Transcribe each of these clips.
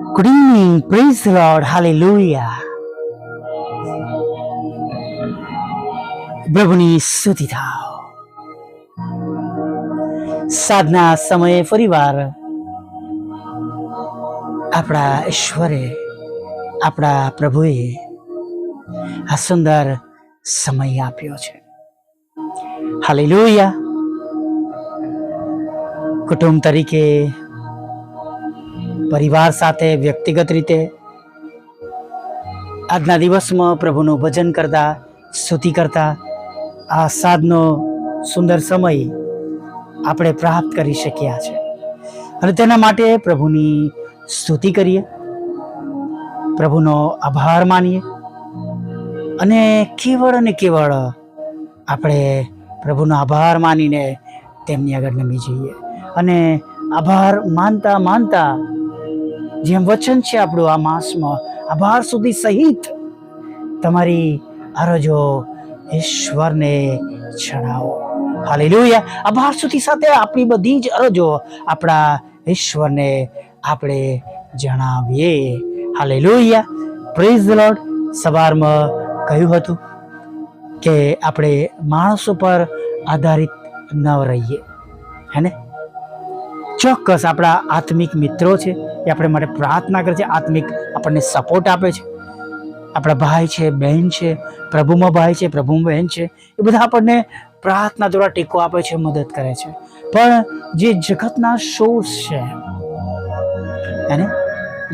Good evening, praise the Lord, hallelujah. પ્રભુની સ્તુતિ થાવ. સાધના સમયે ફરીવાર આપણા ઈશ્વરે, આપણા પ્રભુએ આ સુંદર સમય આપ્યો છે. હાલેલુયા. કુટુંબ તરીકે, પરિવાર સાથે, વ્યક્તિગત રીતે આજના દિવસમાં પ્રભુનું ભજન કરતા, સ્તુતિ કરતા આ સાધનો સુંદર સમય આપણે પ્રાપ્ત કરી શક્યા છે. અને તેના માટે પ્રભુની સ્તુતિ કરીએ, પ્રભુનો આભાર માનીએ અને કેવળ આપણે પ્રભુનો આભાર માનીને તેમની આગળ નમી જઈએ. અને આભાર માનતા માનતા જેમ વચન છે આપણું આ માસમાં, આભાર સુધી સહિત તમારી અરજો ઈશ્વરને જણાવો. હાલેલુયા. આભાર સુધી સાથે આપણી બધી જ અરજો આપણા ઈશ્વરને આપણે જણાવીએ. હાલેલુયા. Praise the lord. સવારમાં કહ્યું હતું કે આપણે માણસો પર આધારિત ન રહીએ, હે ને? ચોક્કસ આપણા આત્મિક મિત્રો છે, એ આપણે માટે પ્રાર્થના કરે છે, આત્મિક આપણને સપોર્ટ આપે છે. આપણા ભાઈ છે, બહેન છે, પ્રભુમાં ભાઈ છે, પ્રભુમાં બહેન છે, એ બધા આપણને પ્રાર્થના દ્વારા ટેકો આપે છે, મદદ કરે છે. પણ જે જગતના સોર્સ છે, એને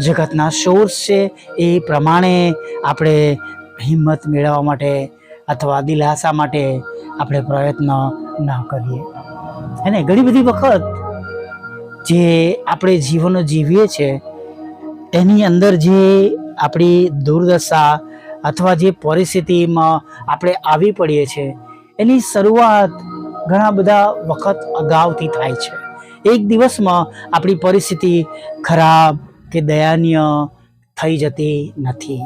જગતના સોર્સ છે, એ પ્રમાણે આપણે હિંમત મેળવવા માટે અથવા દિલાસા માટે આપણે પ્રયત્ન ન કરીએ. એને ઘણી બધી વખત જે આપણે જીવનો જીવીએ છીએ એની અંદર જે આપણી દુર્દશા અથવા જે પરિસ્થિતિમાં આપણે આવી પડીએ છીએ એની શરૂઆત ઘણા બધા વખત અગાઉથી થાય છે. એક દિવસમાં આપણી પરિસ્થિતિ ખરાબ કે દયનીય થઈ જતી નથી.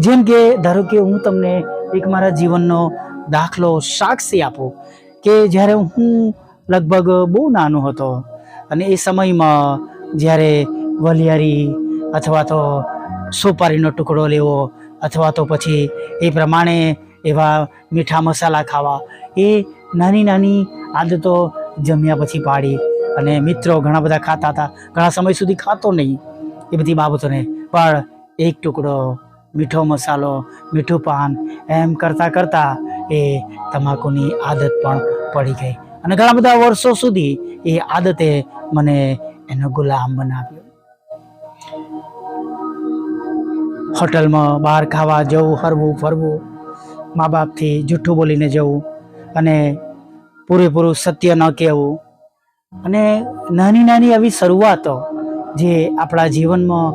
જેમ કે ધારો કે હું તમને એક મારા જીવનનો દાખલો, સાક્ષી આપું કે જ્યારે હું લગભગ બહુ નાનો હતો અને એ સમયમાં જ્યારે વલિયારી અથવા તો સોપારીનો ટુકડો લેવો અથવા તો પછી એ પ્રમાણે એવા મીઠા મસાલા ખાવા, એ નાની નાની આદતો જમ્યા પછી પાડી. અને મિત્રો ઘણા બધા ખાતા હતા, ઘણા સમય સુધી ખાતો નહીં એ બધી બાબતોને, પણ એક ટુકડો, મીઠો મસાલો, મીઠું પાન, એમ કરતાં કરતાં એ તમાકુની આદત પણ પડી ગઈ. અને ઘણા બધા વર્ષો સુધી એ આદતે મને એનો ગુલામ બનાવ્યો. હોટલમાં બહાર ખાવા જવું, હરવું ફરવું, મા બાપથી જૂઠું બોલીને જવું અને પૂરેપૂરું સત્ય ન કહેવું, અને નાની નાની આવી શરૂઆતો જે આપણા જીવનમાં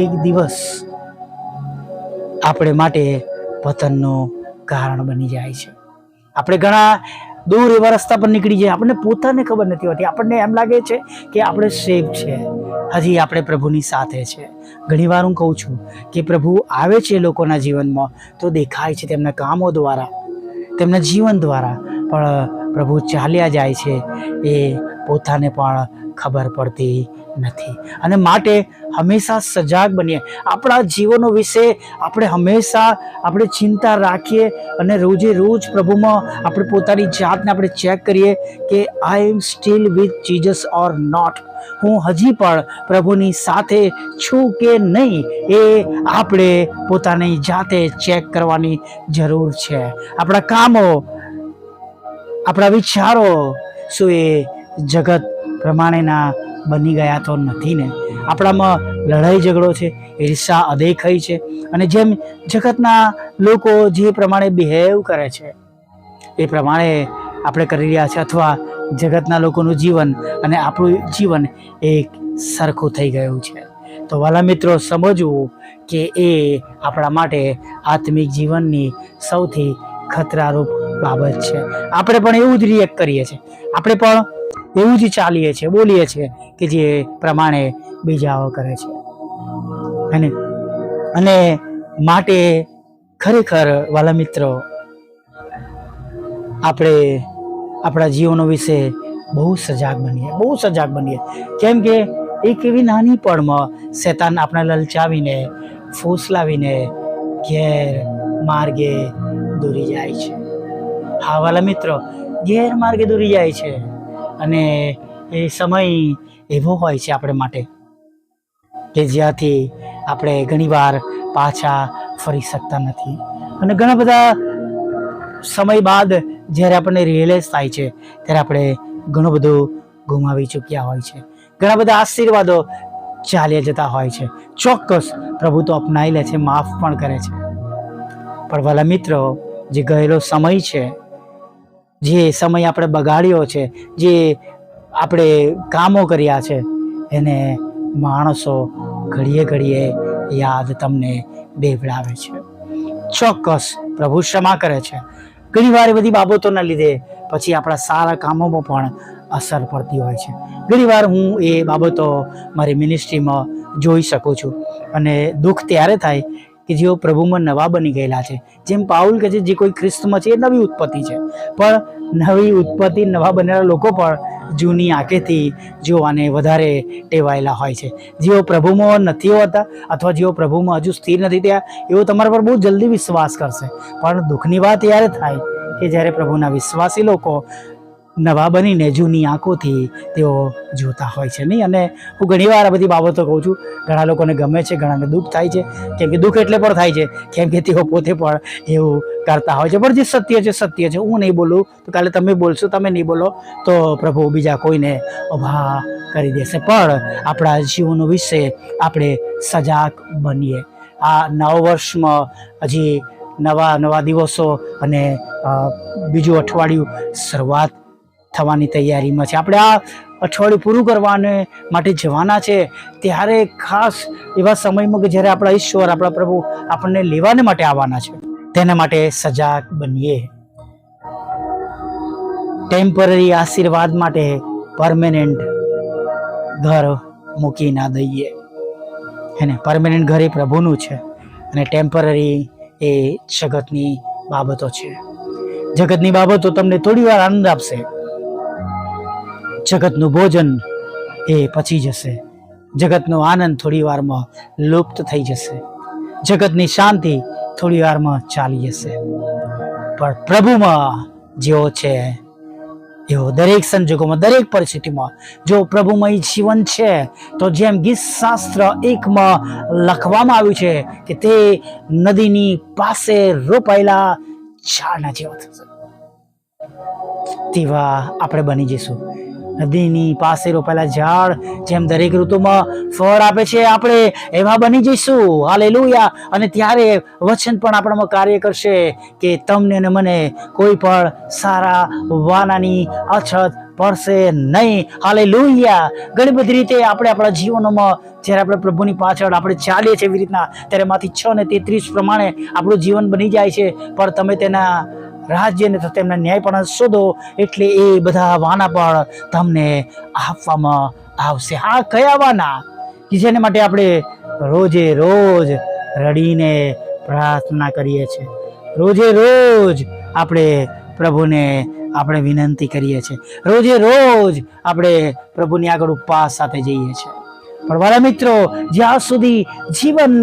એક દિવસ આપણે માટે પતનનું કારણ બની જાય છે. આપણે ઘણા દૂર એવા રસ્તા પર નીકળી જાય, આપણને પોતાને ખબર નથી હોતી, આપણને એમ લાગે છે કે આપણે સેફ છે, હજી આપણે પ્રભુની સાથે છે. ઘણી વાર હું કહું છું કે પ્રભુ આવે છે લોકોના જીવનમાં તો દેખાય છે તેમના કામો દ્વારા, તેમના જીવન દ્વારા, પણ પ્રભુ ચાલ્યા જાય છે એ પોતાને પણ ખબર પડતી નથી. અને માટે હંમેશા સજાગ બનીએ. આપણા જીવનો વિશે આપણે હંમેશા આપણે ચિંતા રાખીએ અને રોજે રોજ પ્રભુમાં આપણે પોતાની જાતને આપણે ચેક કરીએ કે I am still with Jesus or not. હું હજી પણ પ્રભુની સાથે છું કે નહીં, એ આપણે પોતાની જાતે ચેક કરવાની જરૂર છે. આપણા કામો, આપણા વિચારો શું એ જગત પ્રમાણેના બની ગયા તો નથી ને? આપણામાં લડાઈ ઝઘડો છે, ઈર્ષા, અદેખાઈ છે, અને જેમ જગતના લોકો જે પ્રમાણે બિહેવ કરે છે એ પ્રમાણે આપણે કરી રહ્યા છે, અથવા જગતના લોકોનું જીવન અને આપણું જીવન એક સરખું થઈ ગયું છે. તો વાલા મિત્રો, સમજવું કે એ આપણા માટે આત્મિક જીવનની સૌથી ખતરારૂપ બાબત છે. આપણે પણ એવું જ રિએક્ટ કરીએ છીએ, આપણે પણ એવું જ ચાલીએ છીએ, બોલીએ છીએ કે જે પ્રમાણે બીજાઓ કરે છે. અને માટે ખરેખર વાલા મિત્રો, આપણે આપણા જીવનો વિશે બહુ સજાગ બનીએ. કેમ કે એક એવી નાની પળમાં શેતાન આપણે લલચાવીને ફોસલાવીને ગેરમાર્ગે દોરી જાય છે. હા વાલા મિત્રો, ગેરમાર્ગે દોરી જાય છે. અને એ સમય એવો હોય છે આપણે માટે કે જ્યાંથી આપણે ઘણીવાર પાછા ફરી શકતા નથી. અને ઘણા બધા સમય બાદ જ્યારે આપણને રિયલાઇઝ થાય છે ત્યારે આપણે ઘણું બધું ગુમાવી ચૂક્યા હોય છે. ઘણા બધા આશીર્વાદો ચાલ્યા જતા હોય છે. ચોક્કસ પ્રભુ તો અપનાવી લે છે, માફ પણ કરે છે. પણ વાલા મિત્રો, જે ગયેલો સમય છે, જે સમય આપણે બગાડ્યો છે, જે આપણે કામો કર્યા છે, એને માણસો ઘડીએ ઘડીએ યાદ તમને દેવડાવે છે. ચોક્કસ પ્રભુ ક્ષમા કરે છે. ઘણી વાર બધી બાબતોના લીધે પછી આપણા સારા કામોમાં પણ અસર પડતી હોય છે. ઘણી વાર હું એ બાબતો મારી મિનિસ્ટ્રીમાં જોઈ શકું છું. અને દુઃખ ત્યારે થાય કે જેઓ પ્રભુમાં નવા બની ગયેલા છે. જેમ પાઉલ કહે છે, જે કોઈ ખ્રિસ્તમાં છે એ નવી ઉત્પત્તિ છે. પણ નવી ઉત્પત્તિ, નવા બનેલા લોકો પણ જૂની આંખેથી જોવાને વધારે ટેવાયેલા હોય છે. જેઓ પ્રભુમાં નથી હોતા અથવા જેઓ પ્રભુમાં હજુ સ્થિર નથી થયા, એવો તમારા પર બહુ જલ્દી વિશ્વાસ કરશે. પણ દુઃખની વાત ત્યારે થાય કે જ્યારે પ્રભુના વિશ્વાસી લોકો નવા બનીને જૂની આંખોથી તેઓ જોતા હોય છે નહીં. અને હું ઘણીવાર આ બધી બાબતો કહું છું. ઘણા લોકોને ગમે છે, ઘણાને દુઃખ થાય છે. કેમ કે દુઃખ એટલે પણ થાય છે કેમ કે તેઓ પોતે પણ એવું કરતા હોય છે. પણ જે સત્ય છે સત્ય છે. હું નહીં બોલું તો કાલે તમે બોલશો, તમે નહીં બોલો તો પ્રભુ બીજા કોઈને ઊભા કરી દેશે. પણ આપણા જીવનો વિશે આપણે સજાગ બનીએ. આ નવ વર્ષમાં હજી નવા દિવસો અને બીજું અઠવાડિયું શરૂઆત થવાની તૈયારીમાં છે. આપણે આ અઠવાડિયું પૂરું કરવાને માટે જવાના છે. ત્યારે ખાસ એવા સમયમાં કે જ્યારે આપણા ઈશ્વર, આપણા પ્રભુ આપણને લેવાને માટે આવવાના છે, તેના માટે સજાગ બનીએ. ટેમ્પરરી આશીર્વાદ માટે પરમેનન્ટ ઘર મૂકી ના દઈએ. એને પરમેનન્ટ ઘર એ પ્રભુનું છે અને ટેમ્પરરી એ જગતની બાબતો છે. જગતની બાબતો તમને થોડી વાર આનંદ આપશે. જગતનું ભોજન એ પચી જશે. જગતનો આનંદ થોડી વારમાં લુપ્ત થઈ જશે. જગતની શાંતિ થોડી વારમાં ચાલી જશે. પણ પ્રભુમાં જેવો છે એવો દરેક સંજોગોમાં, દરેક પરિસ્થિતિમાં જો પ્રભુમય જીવન છે તો જેમ ગીત શાસ્ત્ર 1માં લખવામાં આવ્યું છે કે તે નદીની પાસે રોપાયેલા ઝાડના જેવા થશે, તેવા આપણે બની જઈશું. નદીની પાસે રોપાયેલા ઝાડ જેમ દરેક ઋતુમાં ફળ આપે છે, આપણે એવા બની જઈશું. હાલેલુયા. અને ત્યારે વચન પણ આપણામાં કાર્ય કરશે કે તમને અને મને કોઈ પણ સારા વાનાની અછત પડશે નહીં. હાલેલુયા. ઘણી બધી રીતે આપણે આપણા જીવનોમાં જ્યારે આપણે પ્રભુની પાછળ આપણે ચાલીએ છીએ એવી રીતના, ત્યારે માંથી 6 ને 33 પ્રમાણે આપણું જીવન બની જાય છે. પણ તમે તેના રાજ્યને તો તેમના ન્યાય પણ શોધો એટલે એ બધા વાના પણ તમને આપવામાં આવશે. હા, કયા વાના? કે જેને માટે આપણે રોજે રોજ રડીને પ્રાર્થના કરીએ છીએ. રોજે રોજ આપણે પ્રભુને આપણે વિનંતી કરીએ છીએ. રોજે રોજ આપણે પ્રભુની આગળ ઉપવાસ સાથે જઈએ છીએ. પણ મારા મિત્રો, જ્યાં સુધી જીવન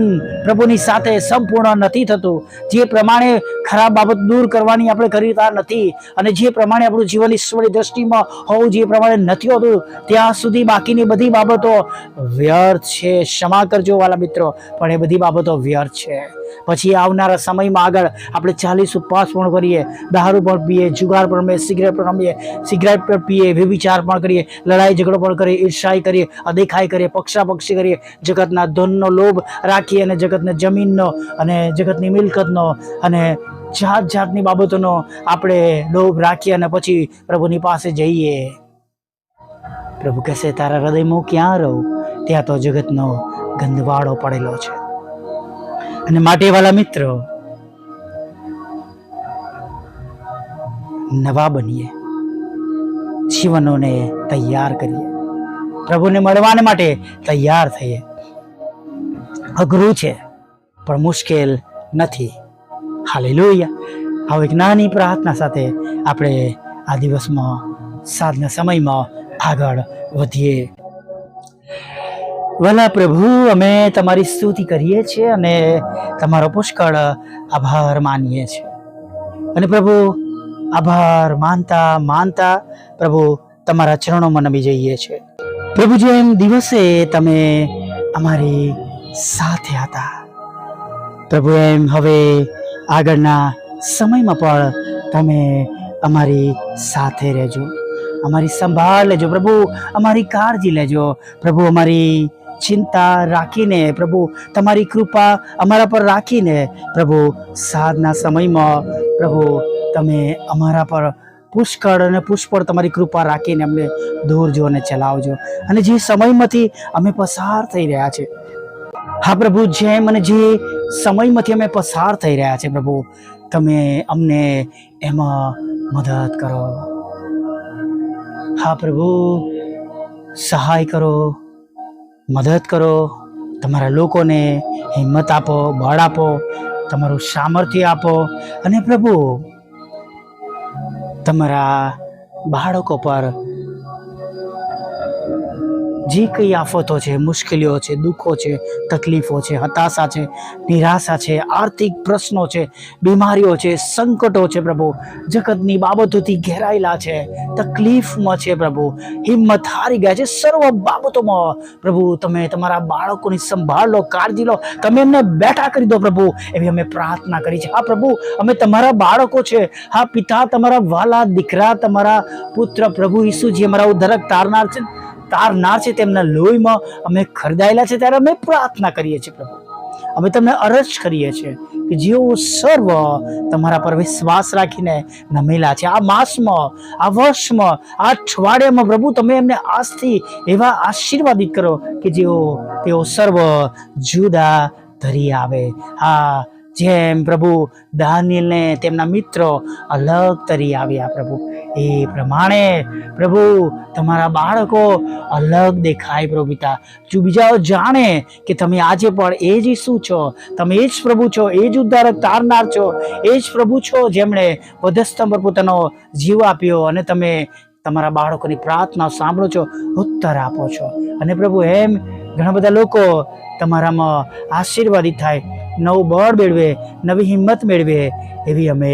પ્રભુની સાથે સંપૂર્ણ નથી થતું, જે પ્રમાણે ખરાબ બાબત દૂર કરવાની આપણે કરતા નથી અને જે પ્રમાણે આપણું જીવન ઈશ્વરની દ્રષ્ટિમાં હોવું જે પ્રમાણે નથી હોતું, ત્યાં સુધી બાકીની બધી બાબતો વ્યર્થ છે. ક્ષમા કરજો વાલા મિત્રો, પણ એ બધી બાબતો વ્યર્થ છે. પછી આવનારા સમયમાં આગળ આપણે 40 ઉપવાસ પણ કરીએ, દારૂ પણ પીએ, જુગાર પણ રમીએ, સિગરેટ પણ રમીએ, સિગરેટ પણ પીએ, વ્યભિચાર પણ કરીએ, લડાઈ ઝઘડો પણ કરીએ, ઈર્ષાઈ કરીએ, અદેખાઈ કરીએ, પક્ષાપક્ષી કરીએ, જગતના ધનનો લોભ રાખીએ અને જગતને જમીનનો અને જગતની મિલકતનો અને જાત જાતની બાબતોનો આપણે લોભ રાખીએ અને પછી પ્રભુની પાસે જઈએ. પ્રભુ કહેશે, તારા હૃદયમાં ક્યાં રહું? ત્યાં તો જગતનો ગંધવાળો પડેલો છે. અને માટે વાલા મિત્રો, નવા બનીએ, જીવનોને તૈયાર કરીએ, પ્રભુને મળવાને માટે તૈયાર થઈએ. અઘરું છે પણ મુશ્કેલ નથી. હાલેલુયા. હવે એક નાની પ્રાર્થના સાથે આપણે આ દિવસમાં સાંજના સમયમાં આગળ વધીએ. વલા પ્રભુ, અમે તમારી સ્તુતિ કરીએ છીએ અને તમારો પુષ્કળ આભાર માનીએ છીએ. અને પ્રભુ, આભાર માનતા માનતા પ્રભુ તમારા ચરણોમાં નમી જઈએ છીએ. પ્રભુ, જેમ દિવસે તમે અમારી સાથે હતા પ્રભુ, એમ હવે આગળના સમયમાં પણ તમે અમારી સાથે રહેજો, અમારી સંભાળ લેજો પ્રભુ, અમારી કાળજી લેજો પ્રભુ, અમારી ચિંતા રાખીને પ્રભુ, તમારી કૃપા અમારા પર રાખીને પ્રભુ, સાંજના સમયમાં પ્રભુ તમે અમારા પર પુષ્કળ અને પુષ્કળ તમારી કૃપા રાખીને અમને દોરજો અને ચલાવજો. અને જે સમયમાંથી અમે પસાર થઈ રહ્યા છે, હા પ્રભુ, જેમ અને જે સમયમાંથી અમે પસાર થઈ રહ્યા છે પ્રભુ, તમે અમને એમાં મદદ કરો. હા પ્રભુ, સહાય કરો, મદદ કરો. તમારા લોકોને હિંમત આપો, બળ આપો, તમારું સામર્થ્ય આપો. અને પ્રભુ, તમારા બાળકો પર જે કંઈ આફતો છે, મુશ્કેલીઓ છે, દુઃખો છે, તકલીફો છે, હતાશા છે, નિરાશા છે, આર્થિક પ્રશ્નો છે, બીમારીઓ છે, સંકટો છે પ્રભુ, જગતની બાબતોથી ઘેરાયેલા છે, તકલીફમાં છે પ્રભુ, હિંમત હારી ગયા છે, સર્વ બાબતોમાં પ્રભુ તમે તમારા બાળકોની સંભાળ લો, કાળજી લો, તમે એમને બેઠા કરી દો પ્રભુ, એવી અમે પ્રાર્થના કરી છે. હા પ્રભુ, અમે તમારા બાળકો છે. હા પિતા, તમારા વાલા દીકરા, તમારા પુત્ર પ્રભુ ઈસુજી અમારા ઉદ્ધારક તારનાર છે, તેમના લોહીમાં અમે ખરીદાયેલા છે. ત્યારે અમે પ્રાર્થના કરીએ છીએ પ્રભુ, અમે તમને અરજ કરીએ છીએ કે જેઓ સર્વ તમારા પર વિશ્વાસ રાખીને નમેલા છે, આ માસમાં, આ વર્ષમાં, આ અઠવાડિયામાં પ્રભુ તમે એમને આજથી એવા આશીર્વાદિત કરો કે તેઓ સર્વ જુદા ધરી આવે. હા, જેમ પ્રભુ દાનિયેલને તેમના મિત્રો અલગ તરી આવ્યા પ્રભુ, એ પ્રમાણે પ્રભુ તમારા બાળકો અલગ દેખાય પ્રભુ પિતા. જો બીજાઓ જાણે કે તમે આજે પણ એ જ ઈસુ છો, તમે એ જ પ્રભુ છો, એ જ ઉદ્ધારક તારનાર છો, એ જ પ્રભુ છો જેમણે વધસ્તંભ પર પોતાનો જીવ આપ્યો, અને તમે તમારા બાળકોની પ્રાર્થના સાંભળો છો, ઉત્તર આપો છો. અને પ્રભુ, એમ ઘણા બધા લોકો તમારામાં આશીર્વાદિત થાય, નવું બળ મેળવે, નવી હિંમત મેળવે, એવી અમે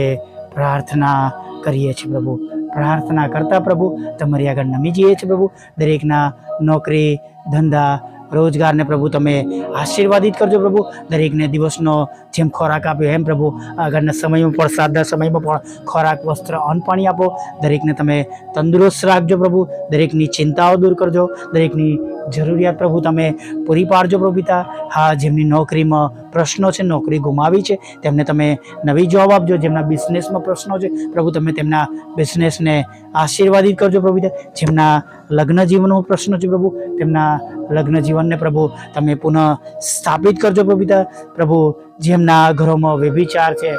પ્રાર્થના કરીએ છીએ પ્રભુ. પ્રાર્થના કરતા પ્રભુ તમારી આગળ નમી જઈએ છીએ પ્રભુ. દરેકના નોકરી, ધંધા, રોજગારને પ્રભુ તમે આશીર્વાદિત કરજો પ્રભુ. દરેકને દિવસનો જેમ ખોરાક આપ્યો એમ પ્રભુ આગળના સમયમાં પણ, સાદા સમયમાં પણ ખોરાક, વસ્ત્ર, અન્ન પાણી આપો. દરેકને તમે તંદુરસ્ત રાખજો પ્રભુ. દરેકની ચિંતાઓ દૂર કરજો, દરેકની જરૂરિયાત પ્રભુ તમે પૂરી પાડજો પ્રભુ પિતા. હા, જેમની નોકરીમાં પ્રશ્નો છે, નોકરી ગુમાવી છે, તેમને તમે નવી જોબ આપજો. જેમના બિઝનેસમાં પ્રશ્નો છે પ્રભુ, તમે તેમના બિઝનેસને આશીર્વાદિત કરજો પ્રભુ પિતા. જેમના લગ્ન જીવનનો પ્રશ્નો છે પ્રભુ, તેમના લગ્ન જીવનને પ્રભુ તમે પુનઃ સ્થાપિત કરજો પ્રભુ પિતા. પ્રભુ, જેમના ઘરોમાં વ્યભિચાર છે,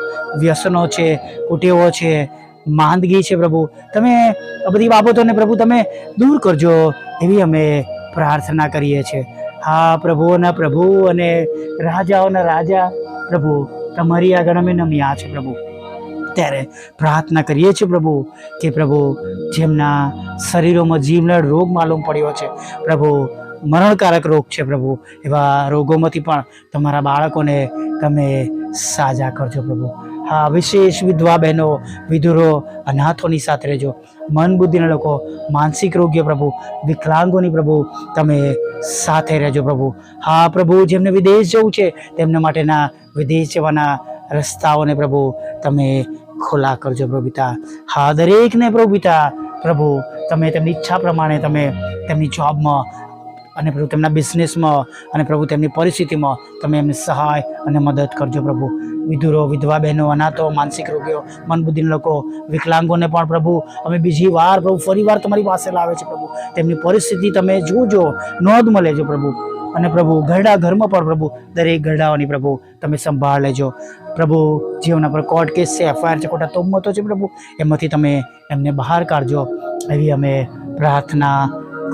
વ્યસનો છે, કુટેવો છે, માંદગી છે પ્રભુ, તમે આ બધી બાબતોને પ્રભુ તમે દૂર કરજો, એવી અમે પ્રાર્થના કરીએ છીએ. હા પ્રભુઓના પ્રભુ અને રાજાઓના રાજા પ્રભુ, તમારી આગળ અમે નમ્યા છે પ્રભુ. ત્યારે પ્રાર્થના કરીએ છીએ પ્રભુ કે પ્રભુ, જેમના શરીરોમાં જીવલેણ રોગ માલુમ પડ્યો છે પ્રભુ, મરણકારક રોગ છે પ્રભુ, એવા રોગોમાંથી પણ તમારા બાળકોને તમે સાજા કરજો પ્રભુ. હા, વિશેષ વિધવા બહેનો, વિધુરો, અનાથોની સાથે રહેજો. મન બુદ્ધિના લોકો, માનસિક રોગીઓ પ્રભુ, વિકલાંગોની પ્રભુ તમે સાથે રહેજો પ્રભુ. હા પ્રભુ, જેમને વિદેશ જવું છે તેમના માટેના વિદેશ જવાના રસ્તાઓને પ્રભુ તમે ખુલ્લા કરજો પ્રભુ પિતા. હા, દરેકને પ્રભુ પિતા પ્રભુ તમે તેમની ઈચ્છા પ્રમાણે તમે તેમની જોબમાં અને પ્રભુ તેમના બિઝનેસમાં અને પ્રભુ તેમની પરિસ્થિતિમાં તમે એમને સહાય અને મદદ કરજો પ્રભુ. વિધુરો, વિધવા બહેનો, અનાથો, માનસિક રોગીઓ, મનબુદ્ધિના લોકો, વિકલાંગોને પણ પ્રભુ અમે બીજી વાર પ્રભુ ફરીવાર તમારી પાસે લાવે છે પ્રભુ. તેમની પરિસ્થિતિ તમે જોજો, નોંધમાં લેજો પ્રભુ. અને પ્રભુ ઘરડા ઘરમાં પણ પ્રભુ દરેક ઘરડાઓની પ્રભુ તમે સંભાળ લેજો પ્રભુ. જેઓના પર કોર્ટ કેસ છે, એફઆઈઆર છે, ખોટા તોહમતો છે પ્રભુ, એમાંથી તમે એમને બહાર કાઢજો, એવી અમે પ્રાર્થના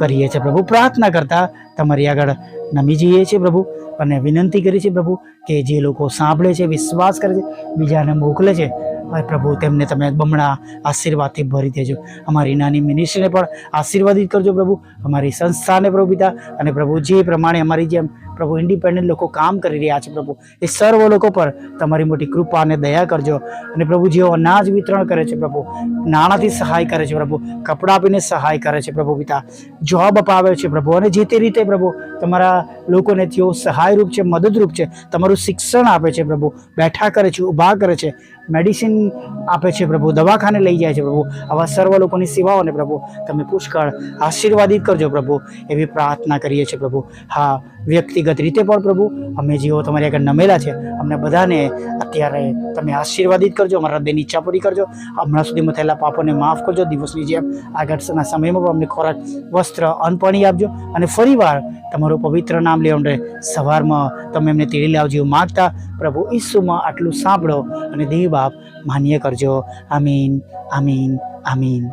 કરીએ છીએ પ્રભુ. પ્રાર્થના કરતા તમારી આગળ નમી જઈએ છીએ પ્રભુ, અને વિનંતી કરી છે પ્રભુ કે જે લોકો સાંભળે છે, વિશ્વાસ કરે છે, બીજાને મોકલે છે હવે પ્રભુ તેમને તમે બમણા આશીર્વાદથી ભરી દેજો. અમારી નાની મિનિસ્ટ્રીને પણ આશીર્વાદિત કરજો પ્રભુ, અમારી સંસ્થાને પ્રભુ પિતા, અને પ્રભુ જે પ્રમાણે અમારી જેમ પ્રભુ ઇન્ડિપેન્ડન્ટ લોકો કામ કરી રહ્યા છે પ્રભુ, એ સર્વ લોકો પર તમારી મોટી કૃપા અને દયા કરજો. અને પ્રભુ જેઓ અનાજ વિતરણ કરે છે પ્રભુ, નાણાંથી સહાય કરે છે પ્રભુ, કપડાં આપીને સહાય કરે છે પ્રભુ પિતા, જોબ અપાવે છે પ્રભુ, અને જે તે રીતે પ્રભુ તમારા લોકોને તેઓ સહાયરૂપ છે, મદદરૂપ છે, તમારું શિક્ષણ આપે છે પ્રભુ, બેઠા કરે છે, ઊભા કરે છે, મેડિસિન આપે છે પ્રભુ, દવાખાને લઈ જાય છે પ્રભુ. આવા સર્વ લોકોની સેવાઓને પ્રભુ તમે પુષ્કળ આશીર્વાદિત કરજો પ્રભુ, એવી પ્રાર્થના કરીએ છીએ પ્રભુ. હા, વ્યક્તિગત રીતે પણ પ્રભુ અમે જેઓ તમારી આગળ નમેલા છે, અમને બધાને અત્યારે તમે આશીર્વાદિત કરજો, અમારા હૃદયની ઈચ્છા પૂરી કરજો, હમણાં સુધીમાં થયેલા પાપોને માફ કરજો. દિવસની જેમ આગળના સમયમાં પણ અમને ખોરાક, વસ્ત્ર, અન્ન પાણી આપજો, અને ફરીવાર તમારું પવિત્ર નામ લેવા માટે સવારમાં તમે એમને તેડી લાવજો માગતા પ્રભુ ઈસુમાં આટલું સાંભળો અને દેવ બાપ માન્ય કરજો. આમીન, આમીન, આમીન.